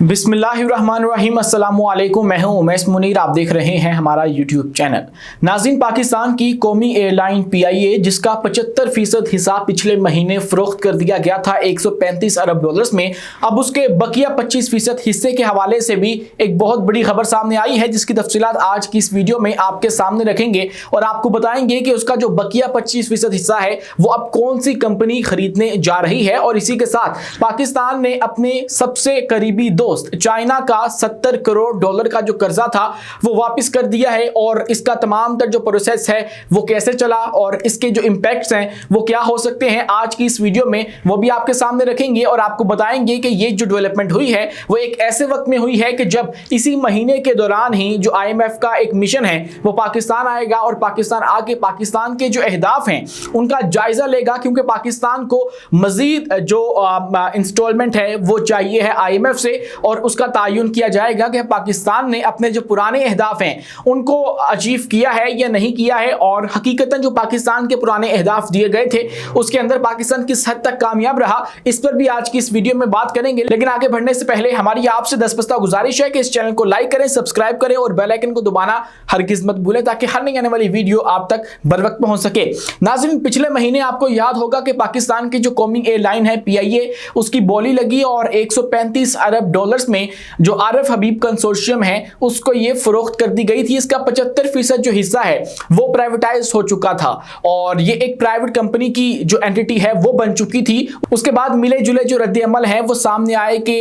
बिस्मिल्लाहिर्रहमानिर्रहीम अस्सलामुअलैकुम। मैं हूं उमैस मुनीर, आप देख रहे हैं हमारा यूट्यूब चैनल। नाज़रीन, पाकिस्तान की कौमी एयरलाइन PIA जिसका 75% हिस्सा पिछले महीने फरोख्त कर दिया गया था 135 अरब डॉलर्स में, अब उसके बकिया 25% हिस्से के हवाले से भी एक बहुत बड़ी खबर सामने आई है, जिसकी तफसीलात आज की इस वीडियो में आपके सामने रखेंगे और आपको बताएंगे कि उसका जो बकिया 25% हिस्सा है वो अब कौन सी कंपनी खरीदने जा रही है। और इसी के साथ पाकिस्तान ने अपने सबसे करीबी दोस्त चाइना का 70 करोड़ डॉलर का जो कर्जा था वो वापस कर दिया है, और इसका तमाम तर जो प्रोसेस है वो कैसे चला और इसके जो इंपैक्ट्स हैं वो क्या हो सकते हैं, आज की इस वीडियो में वो भी आपके सामने रखेंगे और आपको बताएंगे कि ये जो डेवलपमेंट हुई है वो एक ऐसे वक्त में हुई है कि जब इसी महीने के दौरान ही जो IMF का एक मिशन है वो पाकिस्तान आएगा और पाकिस्तान आके पाकिस्तान के जो अहदाफ हैं उनका जायजा लेगा, क्योंकि पाकिस्तान को मजीद जो इंस्टॉलमेंट है वो चाहिए है IMF से, और उसका तायुन किया जाएगा कि पाकिस्तान ने अपने जो पुराने अहदाफ हैं उनको अचीव किया है या नहीं किया है, और हकीकतन जो पाकिस्तान के पुराने अहदाफ दिए गए थे उसके अंदर पाकिस्तान किस हद तक कामयाब रहा, इस पर भी आज की इस वीडियो में बात करेंगे। लेकिन आगे बढ़ने से पहले हमारी आपसे दस्तबस्ता गुजारिश है कि इस चैनल को लाइक करें, सब्सक्राइब करें और बेल आइकन को दबाना हरगिज़ मत भूलें, ताकि हर नई आने वाली वीडियो आप तक बर वक्त पहुंच सके। नाज़रीन, पिछले महीने आपको याद होगा कि पाकिस्तान की जो कौमी एयरलाइन है PIA उसकी बोली लगी और 135 अरब डॉलर्स में जो आरिफ हबीब कंसोर्शियम है उसको ये फरोख्त कर दी गई थी। इसका 75% जो हिस्सा है वो प्राइवेटाइज हो चुका था और ये एक प्राइवेट कंपनी की जो एंटिटी है वो बन चुकी थी। उसके बाद मिले जुले जो रद्द अमल है वो सामने आए कि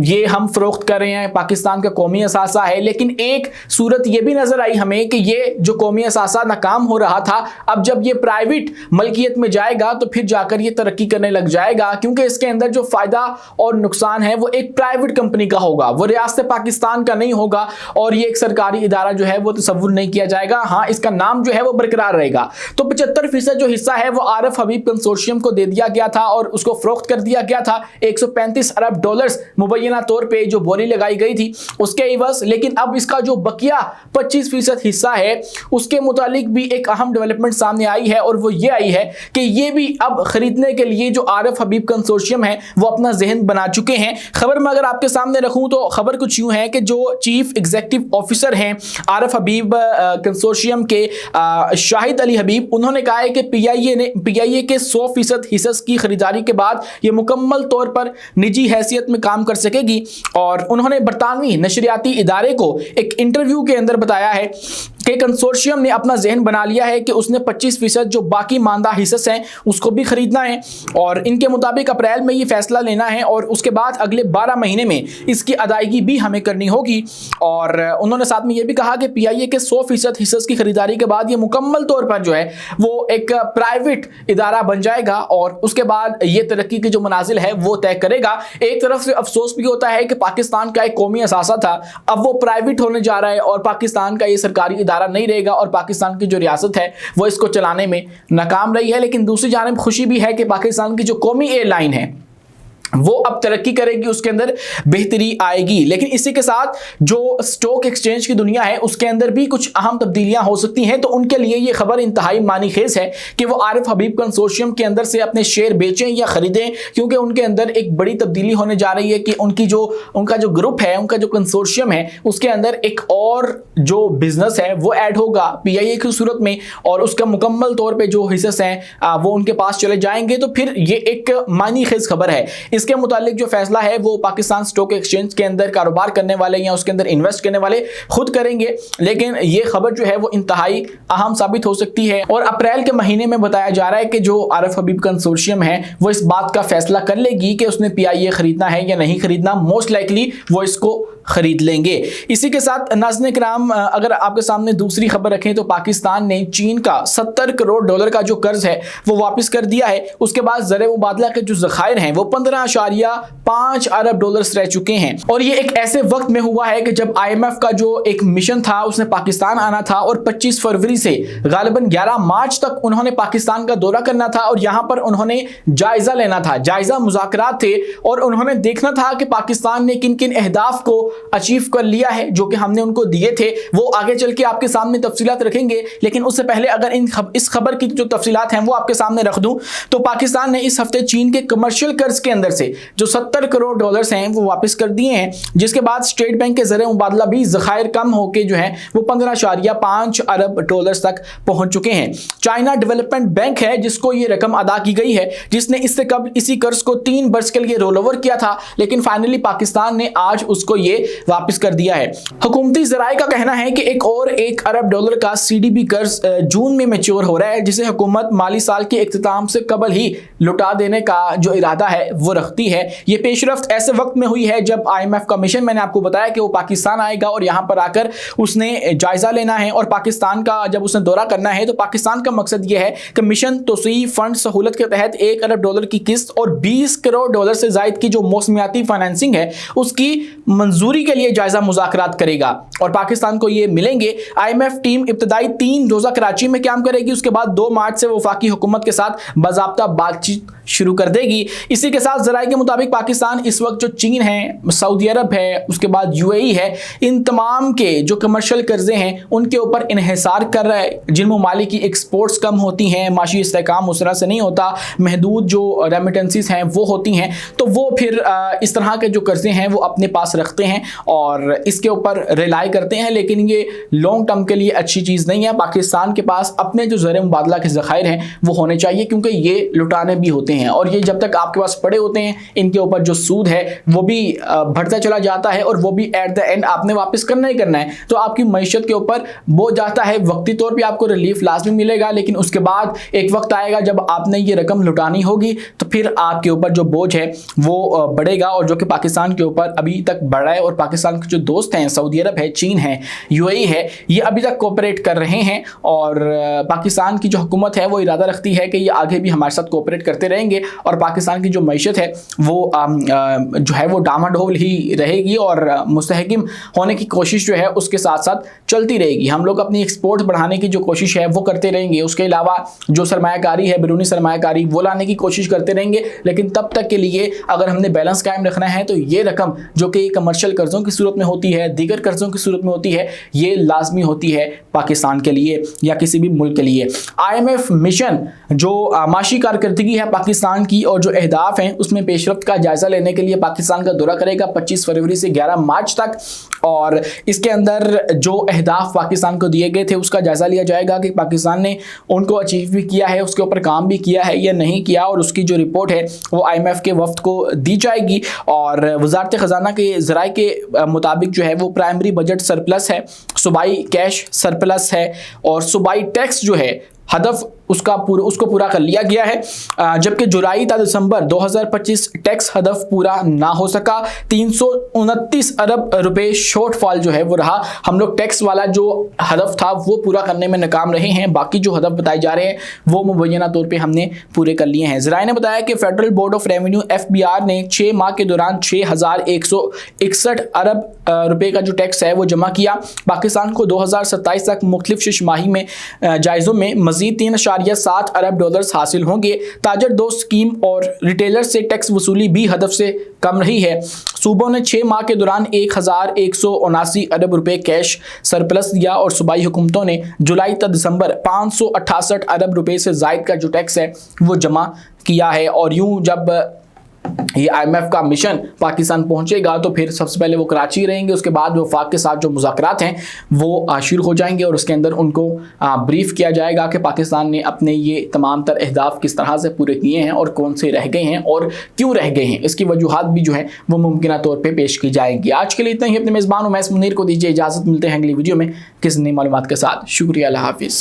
ये हम फरोख्त कर रहे हैं, पाकिस्तान का कौमी असासा है, लेकिन एक सूरत ये भी नजर आई हमें कि ये जो कौमी असासा नाकाम हो रहा था, अब जब ये प्राइवेट मलकियत में जाएगा तो फिर जाकर ये तरक्की करने लग जाएगा, क्योंकि इसके अंदर जो फायदा और नुकसान है वो एक प्राइवेट कंपनी का होगा, वो रियासत पाकिस्तान का नहीं होगा और ये एक सरकारी इदारा जो है वो तसव्वुर नहीं किया जाएगा। हाँ, इसका नाम जो है वो बरकरार रहेगा। तो 75% जो हिस्सा है वो आरिफ हबीब कंसोर्शियम को दे दिया गया था और उसको फरोख्त कर दिया गया था 135 अरब डॉलर्स मुबैना तौर पे जो बोली लगाई गई थी उसके इवज। लेकिन अब इसका जो बकिया 25% हिस्सा है उसके मुतालिक भी एक अहम डेवलपमेंट सामने आई है, और वो ये आई है कि ये भी अब खरीदने के लिए जो आरिफ हबीब कंसोर्शियम है वो अपना जहन बना चुके हैं। खबर में अगर आपके सामने रखूं तो खबर कुछ यूं है कि जो चीफ एग्जीक्यूटिव ऑफिसर हैं आरिफ हबीब कंसोर्शियम के शाहिद अली हबीब, उन्होंने कहा है कि PIA के 100% हिस्से की खरीदारी के बाद ये मुकम्मल तौर पर निजी हैसियत में काम कर सकेगी। और उन्होंने बरतानवी नशरियाती इदारे को एक इंटरव्यू के अंदर बताया है कि कंसोर्शियम ने अपना जहन बना लिया है कि उसने 25% जो बाकी मानदा हिस्से हैं उसको भी खरीदना है, और इनके मुताबिक अप्रैल में ये फैसला लेना है और उसके बाद अगले 12 महीने में इसकी अदायगी भी हमें करनी होगी। और उन्होंने साथ में ये भी कहा कि PIA के 100% हिस्से की खरीदारी के बाद ये मुकम्मल तौर पर जो है वो एक प्राइवेट इदारा बन जाएगा और उसके बाद ये तरक्की की जो मनाजिल है वो तय करेगा। एक तरफ से अफसोस भी होता है कि पाकिस्तान का एक कौमी असासा था, अब वो प्राइवेट होने जा रहा है और पाकिस्तान का ये सरकारी इदारा नहीं रहेगा और पाकिस्तान की जो रियासत है वो इसको चलाने में नाकाम रही है। लेकिन दूसरी जानिब खुशी भी है कि पाकिस्तान की जो कौमी एयरलाइन है वो अब तरक्की करेगी, उसके अंदर बेहतरी आएगी। लेकिन इसी के साथ जो स्टॉक एक्सचेंज की दुनिया है उसके अंदर भी कुछ अहम तब्दीलियां हो सकती हैं, तो उनके लिए ये खबर इंतहाई मानी खेज है कि वो आरिफ हबीब कंसोर्शियम के अंदर से अपने शेयर बेचें या खरीदें, क्योंकि उनके अंदर एक बड़ी तब्दीली होने जा रही है कि उनका जो ग्रुप है, उनका जो कंसोर्शियम है उसके अंदर एक और जो बिजनेस है वो ऐड होगा PIA की सूरत में, और उसका मुकम्मल तौर पर जो हिस्से हैं वो उनके पास चले जाएंगे। तो फिर ये एक मानी खेज खबर है। इसके मुतालिक जो फैसला है वो पाकिस्तान स्टॉक एक्सचेंज के अंदर कारोबार करने वाले या उसके अंदर इन्वेस्ट करने वाले खुद करेंगे, लेकिन ये खबर जो है वो इंतहाई अहम साबित हो सकती है। और अप्रैल के महीने में बताया जा रहा है कि जो आरिफ हबीब कंसोर्शियम है वो इस बात का फैसला कर लेगी कि उसने PIA खरीदना है या नहीं खरीदना। मोस्ट लाइकली वो इसको खरीद लेंगे। इसी के साथ नाज़रीन किराम, अगर आपके सामने दूसरी खबर रखें तो पाकिस्तान ने चीन का 70 करोड़ डॉलर का जो कर्ज है वो वापस कर दिया है। उसके बाद ज़र मुबादला के जो ज़खायर हैं वो 15.5 अरब डॉलर्स रह चुके हैं, और ये एक ऐसे वक्त में हुआ है कि जब IMF का जो एक मिशन था उसने पाकिस्तान आना था और 25 फरवरी से गालिबन 11 मार्च तक उन्होंने पाकिस्तान का दौरा करना था और यहाँ पर उन्होंने जायजा लेना था, जायजा मुज़ाकरात थे, और उन्होंने देखना था कि पाकिस्तान ने किन किन अहदाफ को अचीव कर लिया है जो कि हमने उनको दिए थे, वो आगे चल के आपके सामने तफसीलात रखेंगे। लेकिन उससे पहले अगर इस खबर की जो तफसीलात हैं वो आपके सामने रख दूं तो पाकिस्तान ने इस हफ्ते चीन के कमर्शियल कर्ज के अंदर से जो 70 करोड़ डॉलर्स हैं वो वापस कर दिए हैं, जिसके बाद स्टेट बैंक के ज़रिए मुबादला भी ज़खायर कम होकर जो है वो 15.5 अरब डॉलर्स तक पहुंच चुके हैं। चाइना डेवलपमेंट बैंक है जिसको ये रकम अदा की गई है, जिसने इससे कब इसी कर्ज को 3 बरस के लिए रोल ओवर किया था, लेकिन फाइनली पाकिस्तान ने आज उसको ये वापस कर दिया है। हुकूमती ज़राए का कहना है कि एक और 1 अरब डॉलर का CDB कर्ज जून में मैच्योर हो रहा है, जिसे हुकूमत माली साल के इख्तिताम से कबल ही लुटा देने का जो इरादा है वो रखती है। ये पेशरफ्त ऐसे वक्त में हुई है जब IMF का मिशन, मैंने आपको बताया कि वो पाकिस्तान आएगा और यहाँ पर आकर उसने जायजा लेना है और पाकिस्तान का जब उसने दौरा करना है तो पाकिस्तान का मकसद ये है कि मिशन तोसी फंड सहूलत के तहत 1 अरब डॉलर की किस्त और 20 करोड़ डॉलर से जायद की जो मौसमियाती फाइनेंसिंग है उसकी मंजूरी के लिए जायजा मुज़ाकरात करेगा और पाकिस्तान को ये मिलेंगे। IMF टीम इब्तदाई 3 रोज़ा कराची में काम करेगी, उसके बाद 2 मार्च से वफाकी हुकूमत के साथ बाज़ाब्ता बातचीत शुरू कर देगी। इसी के साथ ज़राए के मुताबिक पाकिस्तान इस वक्त जो चीन है, सऊदी अरब है, उसके बाद UAE है, इन तमाम के जो कमर्शियल कर्जे हैं उनके ऊपर इन्हिसार कर रहा है। जिन ममालिक की एक्सपोर्ट्स कम होती हैं, माशी इस्तेहकाम उस तरह से नहीं होता, महदूद जो रेमिटेंसीज हैं वो होती हैं, तो वो फिर इस तरह के जो कर्जे हैं वो अपने पास रखते हैं और इसके ऊपर रिलाई करते हैं। लेकिन ये लॉन्ग टर्म के लिए अच्छी चीज़ नहीं है। पाकिस्तान के पास अपने जो ज़र मुबादला के ज़खायर हैं वो होने चाहिए, क्योंकि ये लुटाने भी होते हैं और ये जब तक आपके पास पड़े होते हैं इनके ऊपर जो सूद है वो भी बढ़ता चला जाता है और वो भी एट द एंड आपने वापस करना ही करना है। तो आपकी मईशत के ऊपर बोझ जाता है। वक्ती तौर पे आपको रिलीफ लाजमी मिलेगा, लेकिन उसके बाद एक वक्त आएगा जब आपने ये रकम लुटानी होगी तो फिर आपके ऊपर जो बोझ है वो बढ़ेगा, और जो कि पाकिस्तान के ऊपर अभी तक बढ़ा है। और पाकिस्तान के जो दोस्त हैं, सऊदी अरब है, चीन है, UAE है, ये अभी तक कोऑपरेट कर रहे हैं और पाकिस्तान की जो हुकूमत है वो इरादा रखती है कि ये आगे भी हमारे साथ कोऑपरेट करते रहेंगे और पाकिस्तान की जो मईशत है वो जो है वो डामाडोल ही रहेगी और मुस्तहकम होने की कोशिश जो है उसके साथ साथ चलती रहेगी। हम लोग अपनी एक्सपोर्ट बढ़ाने की जो कोशिश है वो करते रहेंगे, उसके अलावा जो सरमायाकारी है, बैरूनी सरमायाकारी, वो लाने की कोशिश करते रहेंगे। लेकिन तब तक के लिए अगर हमने बैलेंस कायम रखना है तो ये रकम जो कि कमर्शियल कर्ज़ों की सूरत में होती है, दीगर कर्ज़ों की सूरत में होती है, ये लाजमी होती है पाकिस्तान के लिए या किसी भी मुल्क के लिए। IMF मिशन जो माशी कारकर्दगी है पाकिस्तान की और जो अहदाफ हैं उसमें पेशरफ्त का जायज़ा लेने के लिए पाकिस्तान का दौरा करेगा 25 फरवरी से 11 मार्च तक, और इसके अंदर जो अहदाफ पाकिस्तान को दिए गए थे उसका जायज़ा लिया जाएगा कि पाकिस्तान ने उनको अचीव भी किया है, उसके ऊपर काम भी किया है या नहीं किया, और उसकी जो रिपोर्ट है वो IMF के वफ्द को दी जाएगी। और वज़ारत ख़जाना के ज़राए के मुताबिक जो है वो प्राइमरी बजट सरप्लस है, सूबाई कैश सरप्लस है और सूबाई टैक्स जो है हदफ उसको पूरा कर लिया गया है, जबकि जुलाई ta दिसंबर 2025 टैक्स हदफ पूरा ना हो सका। 329 अरब रुपए शॉर्टफॉल जो है वो रहा। हम लोग टैक्स वाला जो हदफ था वो पूरा करने में नाकाम रहे हैं, बाकी जो हदफ बताए जा रहे हैं वो मुबैना तौर पे हमने पूरे कर लिए हैं। ज़राए ने बताया कि federal board of revenue FBR ने 6 माह के दौरान 6161 अरब रुपए का जो टैक्स है वो जमा किया। पाकिस्तान को 2027 तक मुख्तलिफ शिशमाही में जायज़ों में मज़ीद 3.7 अरब डॉलर्स हासिल होंगे। ताजर दोस्त स्कीम और रिटेलर से टैक्स वसूली भी हदफ से कम रही है। सूबों ने 6 माह के दौरान 1179 अरब रुपए कैश सरप्लस दिया और सूबाई हुकूमतों ने जुलाई तक दिसंबर 568 अरब रुपए से ज़ायद का जो टैक्स है वो जमा किया है। और यूं जब ये IMF का मिशन पाकिस्तान पहुंचेगा तो फिर सबसे पहले वो कराची रहेंगे, उसके बाद वफाक के साथ जो मुज़ाकरात हैं वो शुरू हो जाएंगे और उसके अंदर उनको ब्रीफ किया जाएगा कि पाकिस्तान ने अपने ये तमाम तर अहदाफ किस तरह से पूरे किए हैं और कौन से रह गए हैं और क्यों रह गए हैं, इसकी वजूहात भी जो है वो मुमकिन तौर पर पेश की जाएंगी। आज के लिए इतना ही। अपने मेज़बान उमैस मुनीर को दीजिए इजाज़त, मिलते हैं अगली वीडियो में किसी नई मालूमात के साथ। शुक्रिया, अल्लाह हाफिज़।